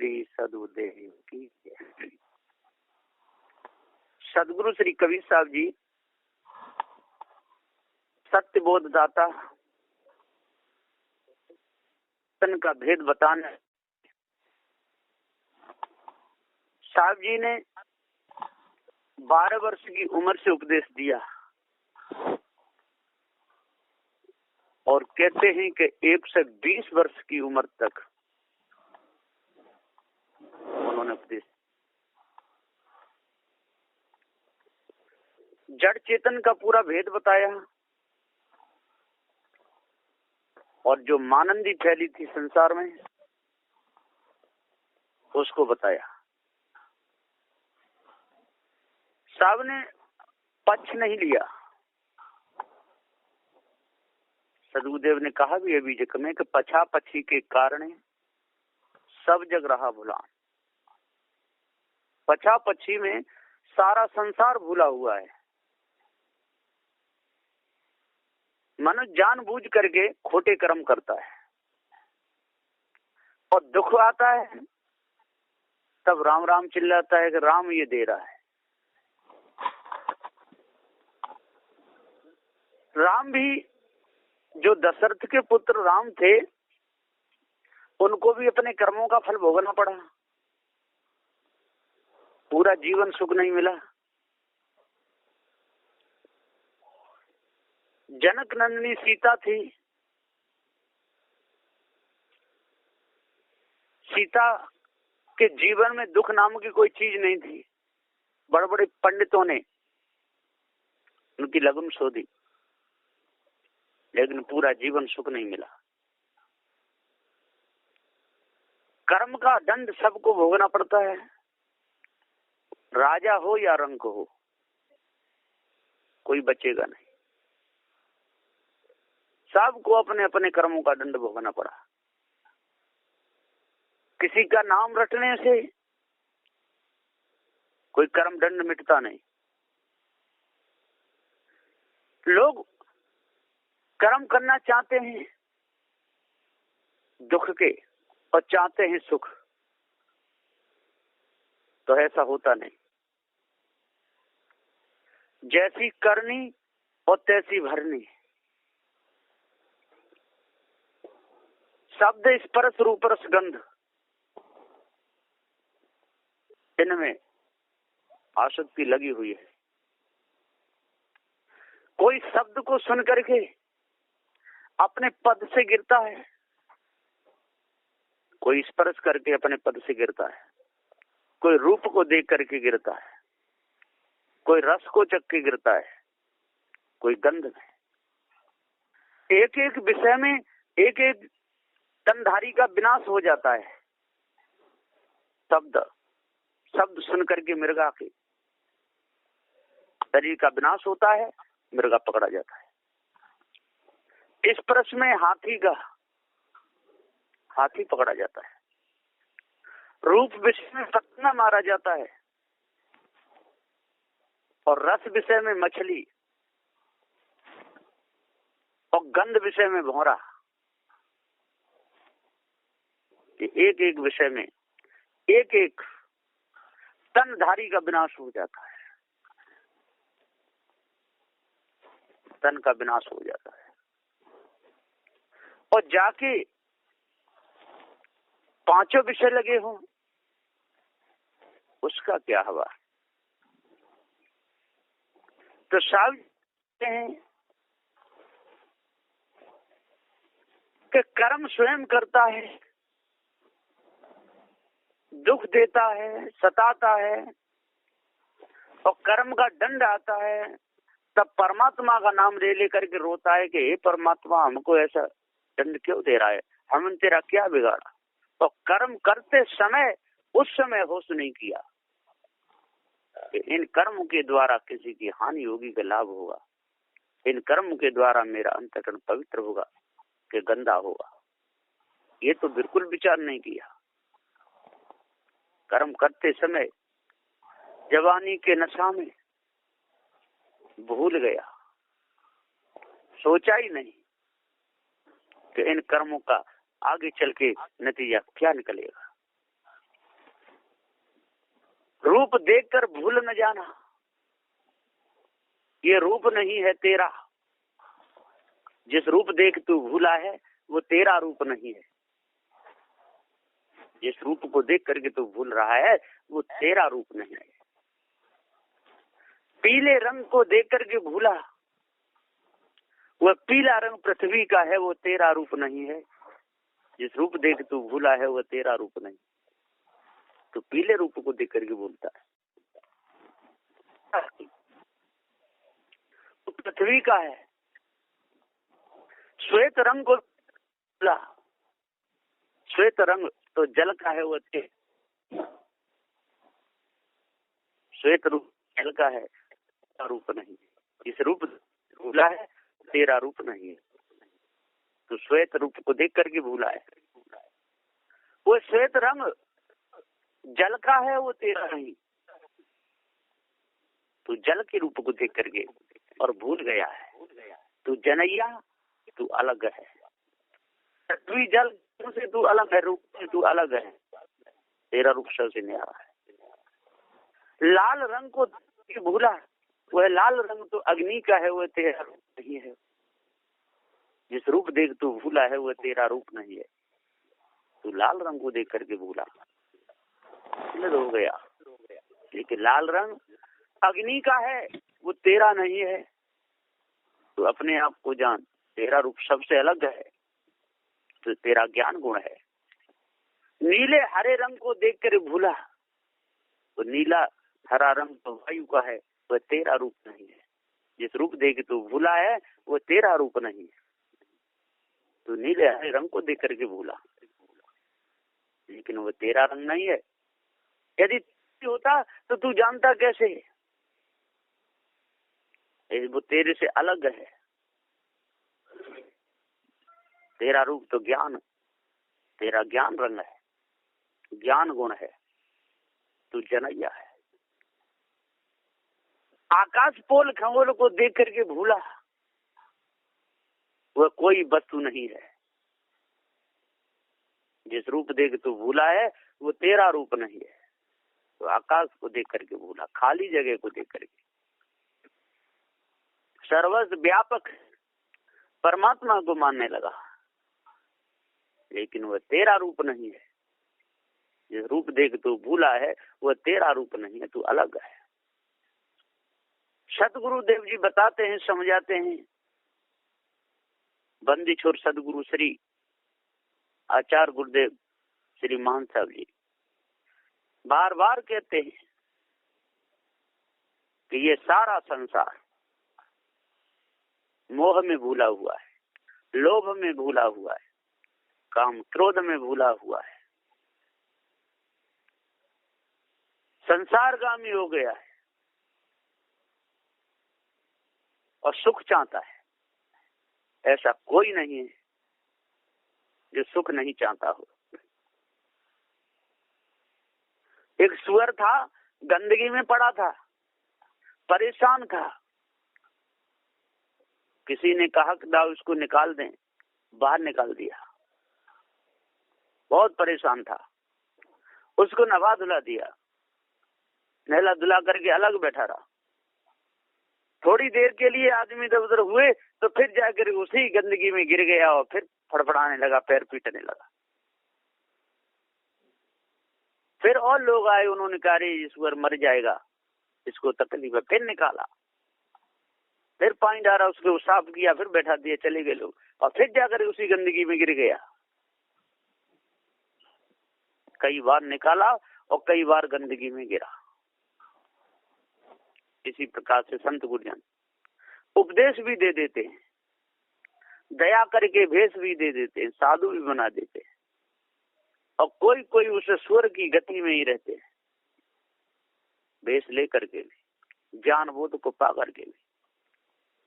श्री सदुदेव की। सदगुरु श्री कबीर साहब जी सत्य बोध दाता, तन का भेद बताने। साहब जी ने 12 वर्ष की उम्र से उपदेश दिया और कहते हैं कि 1 से 20 वर्ष की उम्र तक उन्होंने उपदेश। जड़ चेतन का पूरा भेद बताया और जो मानंदी फैली थी संसार में उसको बताया। साहब ने पक्ष नहीं लिया। सदगुरुदेव ने कहा भी अभी जग में कि पछा पछी के कारण सब जग रहा भुला। पछा पछी में सारा संसार भूला हुआ है। मनुष्य जानबूझ करके खोटे कर्म करता है और दुख आता है तब राम राम चिल्लाता है कि राम ये दे रहा है। राम भी जो दशरथ के पुत्र राम थे उनको भी अपने कर्मों का फल भोगना पड़ा। पूरा जीवन सुख नहीं मिला। जनक नंदिनी सीता थी। सीता के जीवन में दुख नाम की कोई चीज नहीं थी। बड़े बड़े पंडितों ने उनकी लगन शोधी लेकिन पूरा जीवन सुख नहीं मिला। कर्म का दंड सबको भोगना पड़ता है, राजा हो या रंक हो, कोई बचेगा नहीं। सबको अपने अपने कर्मों का दंड भोगना पड़ा। किसी का नाम रटने से कोई कर्म दंड मिटता नहीं। लोग कर्म करना चाहते हैं दुख के और चाहते हैं सुख, तो ऐसा होता नहीं। जैसी करनी और तैसी भरनी। शब्द स्पर्श रूप रस गंध, इनमें आसक्ति लगी हुई है। कोई शब्द को सुन करके अपने पद से गिरता है, कोई स्पर्श करके अपने पद से गिरता है, कोई रूप को देख करके गिरता है, कोई रस को चख के गिरता है, कोई गंध में। एक एक विषय में एक एक तनधारी का विनाश हो जाता है। शब्द सुन करके मृगा के शरीर का विनाश होता है, मृगा पकड़ा जाता है। इस प्रश्न में हाथी पकड़ा जाता है। रूप विषय में पत्ना मारा जाता है और रस विषय में मछली और गंध विषय में भौरा। एक एक विषय में एक एक तनधारी का विनाश हो जाता है। तन का विनाश हो जाता है और जाके पांचों विषय लगे हों, उसका क्या हुआ? तो साहब कहते हैं कि कर्म स्वयं करता है, दुख देता है, सताता है और कर्म का दंड आता है। तब परमात्मा का नाम ले लेकर के रोता है कि हे परमात्मा, हमको ऐसा दंड क्यों दे रहा है, हमने तेरा क्या बिगाड़ा। तो कर्म करते समय उस समय होश नहीं किया कि इन कर्म के द्वारा किसी की हानि होगी कि लाभ होगा, इन कर्म के द्वारा मेरा अंतःकरण पवित्र होगा कि गंदा होगा। ये तो बिल्कुल विचार नहीं किया। कर्म करते समय जवानी के नशा में भूल गया, सोचा ही नहीं कि इन कर्मों का आगे चल के नतीजा क्या निकलेगा। रूप देखकर भूल न जाना, ये रूप नहीं है तेरा। जिस रूप देख तू भूला है वो तेरा रूप नहीं है। जिस रूप को देख करके तू भूल रहा है वो तेरा रूप नहीं है। पीले रंग को देख करके भूला, वह पीला रंग पृथ्वी का है, वो तेरा रूप नहीं है। जिस रूप देख तू भूला है वो तेरा रूप नहीं। तो पीले रूप को देख करके भूलता है। तो पृथ्वी का है। श्वेत रंग को भूला, श्वेत रंग तो जल का है, वो श्वेत रूप जल का है, रूप नहीं। जिस रूप भूला है तेरा रूप नहीं है। तो श्वेत रूप को देख करके भूला है। वो श्वेत रंग जल का है, वो तेरा नहीं। तू जल के रूप को देख करके और भूल गया है। तू जनैया, तू अलग है। पृथ्वी जल से तू अलग है, रूप से तू अलग है। तेरा रूप सबसे न्यारा है। लाल रंग को भूला, वह लाल रंग तो अग्नि का है, वह तेरा रूप नहीं है। जिस रूप देख तू भूला है वह तेरा रूप नहीं है। तू लाल रंग को देख करके भूला, हो गया। लेकिन लाल रंग अग्नि का है, वो तेरा नहीं है। तो अपने आप को जान, तेरा रूप सबसे अलग है। तो तेरा ज्ञान गुण है। नीले हरे रंग को देख कर भूला, तो नीला हरा रंग तो वायु का है, वह तेरा रूप नहीं है। जिस रूप देख तो भूला है वो तेरा रूप नहीं है। तो नीले हरे रंग को देख करके भूला, लेकिन वो तेरा रंग नहीं है। यदि होता तो तू जानता कैसे? वो तेरे से अलग है। तेरा रूप तो ज्ञान, तेरा ज्ञान रंग है, ज्ञान गुण है। तू जनैया है। आकाश पोल खगोल को देख करके भूला, वह कोई वस्तु नहीं है। जिस रूप देख तू भूला है वो तेरा रूप नहीं है। तो आकाश को देख करके भूला, खाली जगह को देख करके। सर्वस्व व्यापक परमात्मा को मानने लगा, लेकिन वह तेरा रूप नहीं है। जिस रूप देख तू भूला है वह तेरा रूप नहीं है, तू अलग है। सतगुरु देव जी बताते हैं, समझाते हैं। बंदी छोर सदगुरु श्री आचार्य गुरुदेव श्री मान साहब जी बार बार कहते हैं कि ये सारा संसार मोह में भूला हुआ है, लोभ में भूला हुआ है, काम क्रोध में भूला हुआ है, संसारगामी हो गया है और सुख चाहता है। ऐसा कोई नहीं है जो सुख नहीं चाहता हो। एक सुअर था, गंदगी में पड़ा था, परेशान था। किसी ने कहा कि दाऊ उसको निकाल दें, बाहर निकाल दिया। बहुत परेशान था, उसको नवा धुला दिया, नहला धुला करके अलग बैठा रहा। थोड़ी देर के लिए आदमी इधर उधर हुए तो फिर जाकर उसी गंदगी में गिर गया और फिर फड़फड़ाने लगा, पैर पीटने लगा। फिर और लोग आए, उन्होंने कहा रे ईश्वर मर जाएगा, इसको तकलीफ है। फिर निकाला, फिर पानी डाला, उसको साफ किया, फिर बैठा दिया, चले गए लोग। और फिर जाकर उसी गंदगी में गिर गया। कई बार निकाला और कई बार गंदगी में गिरा। इसी प्रकार से संत गुरुजन उपदेश भी दे देते हैं, दया करके भेष भी दे देते हैं, साधु भी बना देते हैं। और कोई कोई उस स्वर की गति में ही रहते हैं, भेष लेकर के भी, ज्ञान बोध को पा करके भी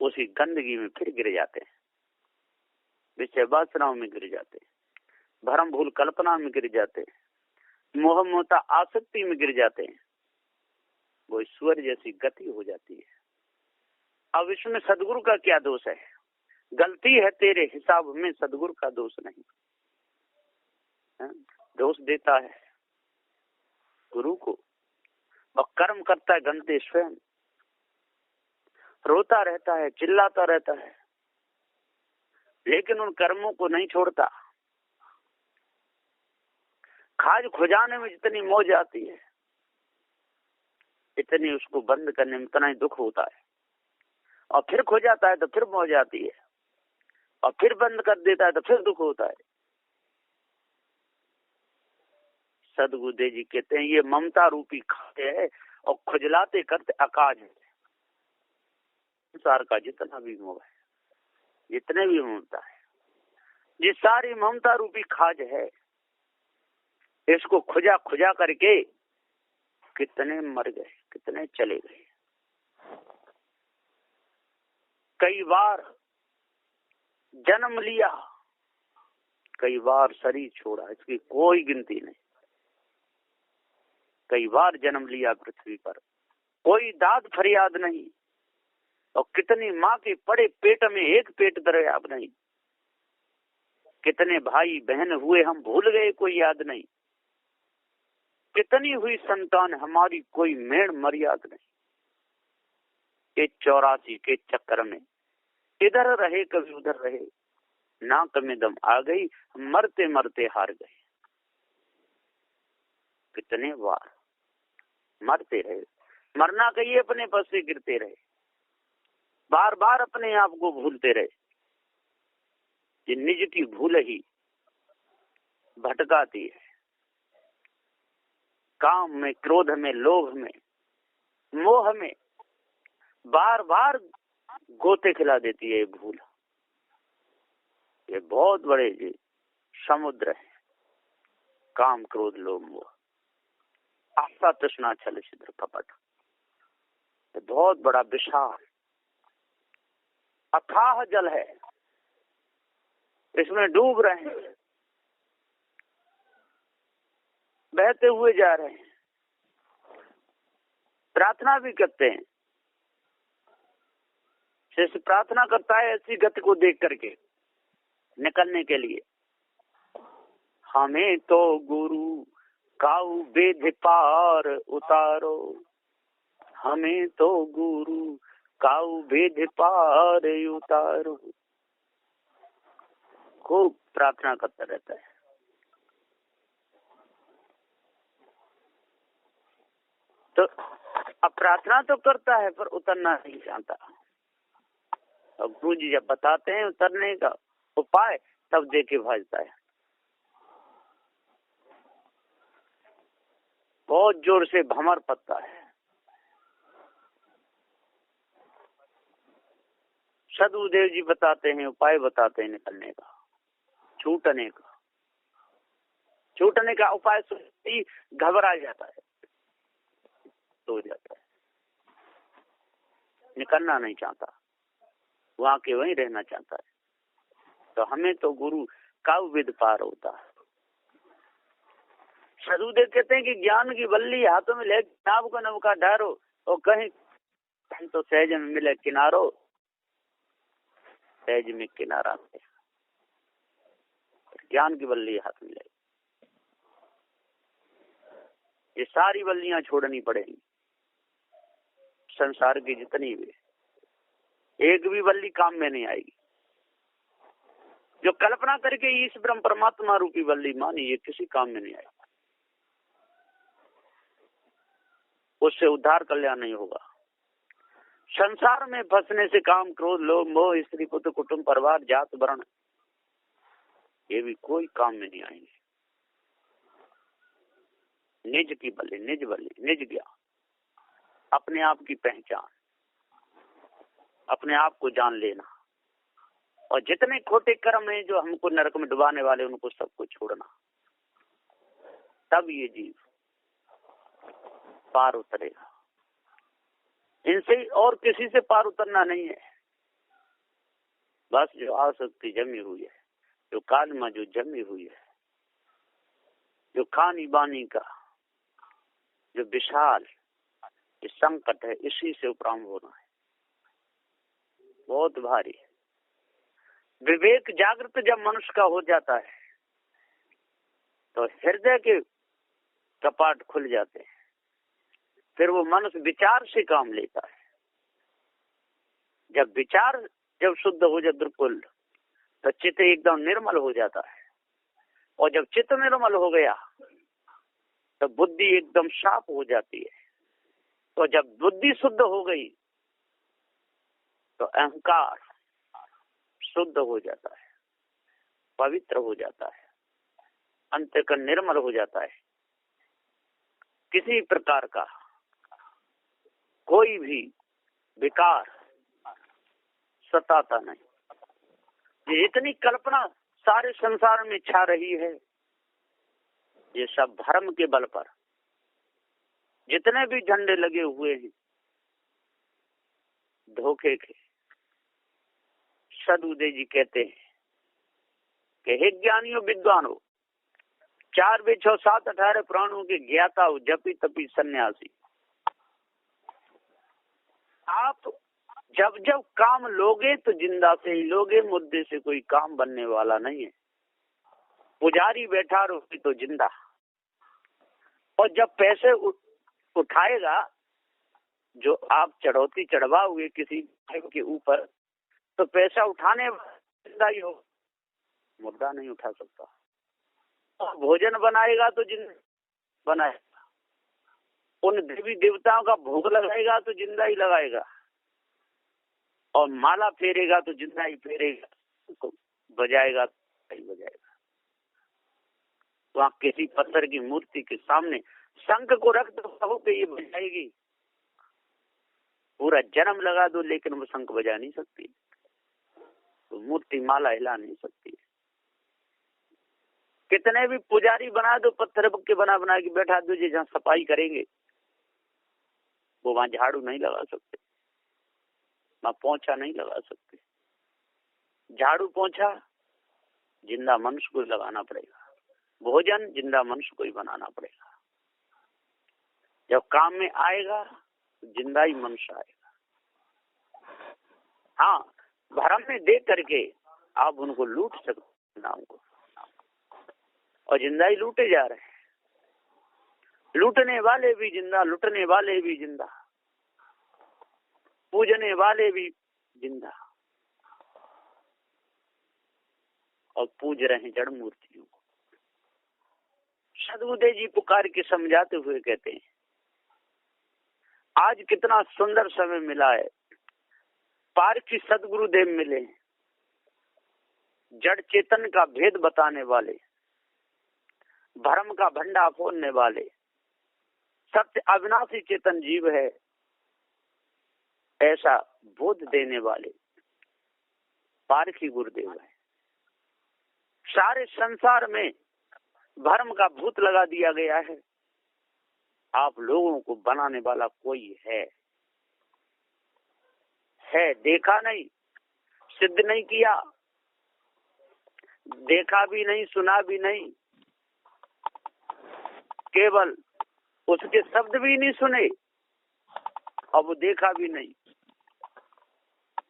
उसी गंदगी में फिर गिर जाते हैं। विषय वासनाओं में गिर जाते हैं, भरम भूल कल्पना में गिर जाते हैं, मोह मोहता आसक्ति में गिर जाते हैं। वो ईश्वर जैसी गति हो जाती है। अब इसमें सदगुरु का क्या दोष है? गलती है तेरे हिसाब में, सदगुरु का दोष नहीं। दोष देता है गुरु को। और कर्म करता है गंते स्वयं, रोता रहता है, चिल्लाता रहता है, लेकिन उन कर्मों को नहीं छोड़ता। खाज खुजाने में जितनी मौज आती है, इतनी उसको बंद करने में इतना ही दुख होता है। और फिर खो जाता है तो फिर मौज आती है, और फिर बंद कर देता है तो फिर दुख होता है। सदगुरुदेव जी कहते हैं ये ममता रूपी खाते है और खुजलाते करते अकाज है। संसार का जितना भी मोह है, जितने भी ममता है, ये सारी ममता रूपी खाज है। इसको खुजा खुजा करके कितने मर गए, कितने चले गए। कई बार जन्म लिया, कई बार शरीर छोड़ा, इसकी कोई गिनती नहीं। कई बार जन्म लिया पृथ्वी पर, कोई दाद फरियाद नहीं। और कितनी माँ के पड़े पेट में एक पेट दरियाब नहीं। कितने भाई बहन हुए हम भूल गए, कोई याद नहीं। कितनी हुई संतान हमारी, कोई मेड़ मर्याद नहीं। ये 84 के चक्कर में इधर रहे कभी उधर रहे, नाक में दम आ गई, मरते मरते हार गए। कितने बार मरते रहे, मरना कहिए अपने बस से गिरते रहे, बार बार अपने आप को भूलते रहे। ये निज की भूल ही भटकाती है। काम में, क्रोध में, लोभ में, मोह में बार बार गोते खिला देती है ये भूल। ये बहुत बड़े जी समुद्र है, काम क्रोध लोभ मोह, आशा तृष्णा छल छिद्र कपट। ये बहुत बड़ा विशाल अथाह जल है, इसमें डूब रहे हैं, बहते हुए जा रहे हैं। प्रार्थना भी करते हैं, जैसे प्रार्थना करता है ऐसी गति को देख करके निकलने के लिए। हमें तो गुरु काऊ बेध पार उतारो, हमें तो गुरु काऊ बेध पार उतारो। खूब प्रार्थना करता रहता है। तो अब प्रार्थना तो करता है पर उतरना नहीं चाहता। अब गुरु जी जब बताते हैं उतरने का उपाय, तब देके भाजता है। बहुत जोर से भंवर पड़ता है। सदगुरुदेव जी बताते हैं, उपाय बताते हैं निकलने का, छूटने का। छूटने का उपाय सुनते ही घबरा जाता है, सो जाता है, निकलना नहीं चाहता, वहां के वहीं रहना चाहता है। तो हमें तो गुरु काऊ विद पार होता है। सदगुरुदेव कहते हैं कि ज्ञान की बल्ली हाथों में ले नाव को नौका ढारो, और कहीं तो सहज में मिले किनारो, सहज में किनारा। ज्ञान की बल्ली हाथ में ले, ये सारी बल्लियां छोड़नी पड़ेगी। संसार की जितनी भी, एक भी बल्ली काम में नहीं आएगी। जो कल्पना करके इस ब्रह्म परमात्मा रूपी बल्ली मानी, ये किसी काम में नहीं आएगी। उससे उद्धार कल्याण नहीं होगा। संसार में फंसने से काम क्रोध लोभ मोह स्त्री पुत्र कुटुंब परिवार जात वर्ण, ये भी कोई काम में नहीं आएंगे। निज की बल्ली, निज बल्ली, निज ज्ञान, अपने आप की पहचान, अपने आप को जान लेना, और जितने खोटे कर्म हैं जो हमको नरक में डुबाने वाले, उनको सबको छोड़ना। तब ये जीव पार उतरेगा। इनसे और किसी से पार उतरना नहीं है। बस जो आसक्ति जमी हुई है, जो कालमा जो जमी हुई है, जो खानी बानी का जो विशाल ये संकट है, इसी से उपराम होना है। बहुत भारी है। विवेक जागृत जब मनुष्य का हो जाता है तो हृदय के कपाट खुल जाते हैं। फिर वो मनुष्य विचार से काम लेता है। जब विचार जब शुद्ध हो जाए बिल्कुल, तो चित्त एकदम निर्मल हो जाता है। और जब चित्त निर्मल हो गया तो बुद्धि एकदम साफ हो जाती है। तो जब बुद्धि शुद्ध हो गई तो अहंकार शुद्ध हो जाता है, पवित्र हो जाता है, अंतःकरण निर्मल हो जाता है। किसी प्रकार का कोई भी विकार सताता नहीं। ये इतनी कल्पना सारे संसार में छा रही है, ये सब धर्म के बल पर जितने भी झंडे लगे हुए हैं धोखे के। सदबुद्धे जी कहते हैं कि हे ज्ञानियों विद्वानों, 4 वेद 6 7 18 पुराणों के ज्ञाता हो, जपी तपी सन्यासी, आप जब जब काम लोगे तो जिंदा से ही लोगे, मुद्दे से कोई काम बनने वाला नहीं है। पुजारी बैठा रहोगे तो जिंदा, और जब पैसे उठाएगा जो आप चढ़ौती चढ़वाओगे किसी के ऊपर, तो पैसा उठाने जिंदा ही हो, मुद्दा नहीं उठा सकता। और भोजन बनाएगा तो जिंदा बनाएगा, उन देवी देवताओं का भोग लगाएगा तो जिंदा ही लगाएगा, और माला फेरेगा तो जिंदा ही फेरेगा, तो बजाएगा तो ही बजाएगा। वहां किसी पत्थर की मूर्ति के सामने शंख को रख दो, कहो कि ये बजाएगी, पूरा जन्म लगा दो, लेकिन वो शंख बजा नहीं सकती, तो मूर्ति माला हिला नहीं सकती। कितने भी पुजारी बना दो, पत्थर के बना बना के बैठा दो, जहाँ सफाई करेंगे वो वहां झाड़ू नहीं लगा सकते, वहां पोंछा नहीं लगा सकते। झाड़ू पोंछा जिंदा मनुष्य को लगाना पड़ेगा, भोजन जिंदा मनुष्य को ही बनाना पड़ेगा। जब काम में आएगा तो जिंदा ही मनुष्य आएगा। हाँ, भरम में दे करके आप उनको लूट सकते नाम को, और जिंदा ही लूटे जा रहे हैं। लूटने वाले भी जिंदा, लुटने वाले भी जिंदा, पूजने वाले भी जिंदा, और पूज रहे हैं जड़ मूर्तियों को। सदबुद्धे जी पुकार के समझाते हुए कहते हैं, आज कितना सुंदर समय मिला है, पारखी सदगुरुदेव मिले, जड़ चेतन का भेद बताने वाले, भ्रम का भंडा फोड़ने वाले, सत्य अविनाशी चेतन जीव है ऐसा बोध देने वाले पारखी गुरुदेव है। सारे संसार में भ्रम का भूत लगा दिया गया है, आप लोगों को बनाने वाला कोई है, देखा नहीं, सिद्ध नहीं किया, देखा भी नहीं, सुना भी नहीं, केवल उसके शब्द भी नहीं सुने, और वो देखा भी नहीं।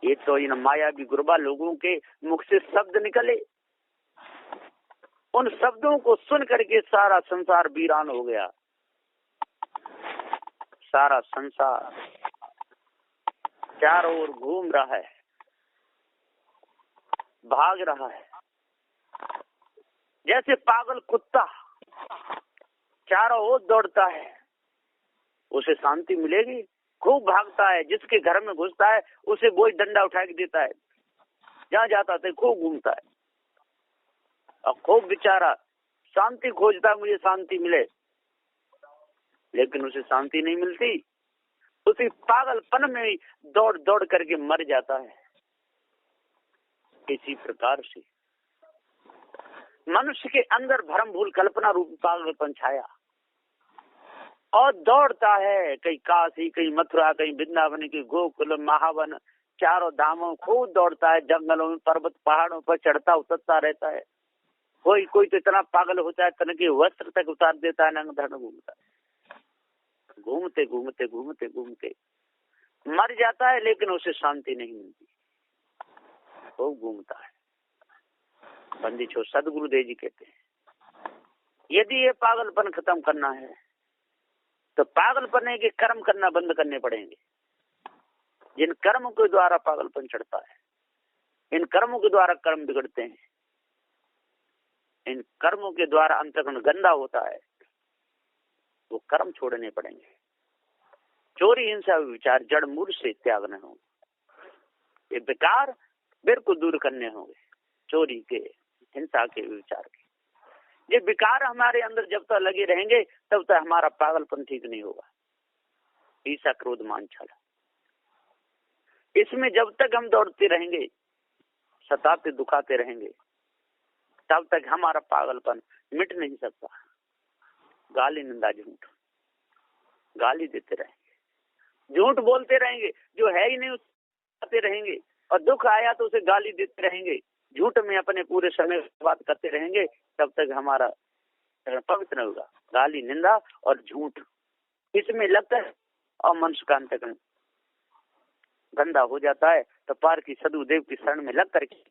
ये तो इन मायावी गुरबा लोगों के मुख से शब्द निकले, उन शब्दों को सुन करके सारा संसार वीरान हो गया। सारा संसार चारों ओर घूम रहा है, भाग रहा है, जैसे पागल कुत्ता चारों ओर दौड़ता है। उसे शांति मिलेगी? खूब भागता है, जिसके घर में घुसता है उसे वो ही डंडा उठा के देता है, जहाँ जाता है खूब घूमता है, और खूब बेचारा शांति खोजता है, मुझे शांति मिले, लेकिन उसे शांति नहीं मिलती। उसी पागलपन में ही दौड़ दौड़ करके मर जाता है। इसी प्रकार से मनुष्य के अंदर भ्रम भूल कल्पना रूप पागलपन छाया, और दौड़ता है, कहीं काशी, कहीं मथुरा, कहीं वृंदावन, कहीं गोकुल, महावन, चारों धामों खूब दौड़ता है, जंगलों में, पर्वत पहाड़ों पर चढ़ता उतरता रहता है। कोई कोई तो इतना पागल होता है तन के वस्त्र तक उतार देता है, नंग धड़ घूमता है। घूमते घूमते घूमते घूमते मर जाता है, लेकिन उसे शांति नहीं मिलती, वो घूमता है। बंदी छो सदगुरुदेव जी कहते हैं, यदि ये पागलपन खत्म करना है तो पागलपन है कि कर्म करना बंद करने पड़ेंगे। जिन कर्म के द्वारा पागलपन चढ़ता है, इन कर्मों के द्वारा कर्म बिगड़ते हैं, इन कर्मों के द्वारा अंतःकरण गंदा होता है, वो कर्म छोड़ने पड़ेंगे। चोरी हिंसा विचार जड़ मूल से त्यागने होंगे। ये विकार बिल्कुल दूर करने होंगे, चोरी के, हिंसा के, विचार के। ये विकार हमारे अंदर जब तक लगे रहेंगे तब तक हमारा पागलपन ठीक नहीं होगा। ईर्ष्या, क्रोध, मान, छल, इसमें जब तक हम दौड़ते रहेंगे, सताते दुखाते रहेंगे, तब तक हमारा पागलपन मिट नहीं सकता। गाली, निंदा, झूठ, गाली देते रहेंगे, झूठ बोलते रहेंगे, जो है ही नहीं उससे रहेंगे, और दुख आया तो उसे गाली देते रहेंगे, झूठ में अपने पूरे समय बात करते रहेंगे, तब तक हमारा पवित्र होगा। गाली, निंदा और झूठ, इसमें लगता है और मनुष्य का अंतःकरण गंदा हो जाता है। तो पार की सदुदेव की शरण में लग करके